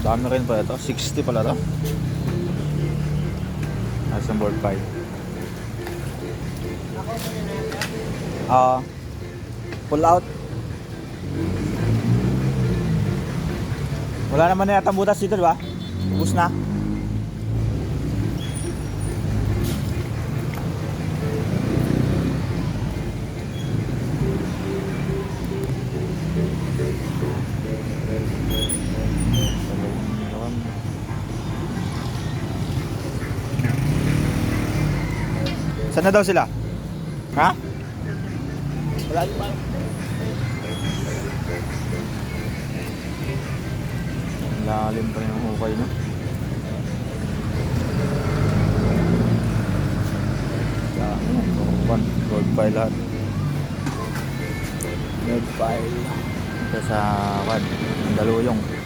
Dami rin pala ito. 60 pala ito. Nasa board 5. Pull out. Wala naman na yata butas dito, diba? Ubus na. Saan na daw sila? Ha? Wala pa. Lalim pa yung hukay, no? Gold file lahat. Gold file. Ito sa Daluyong.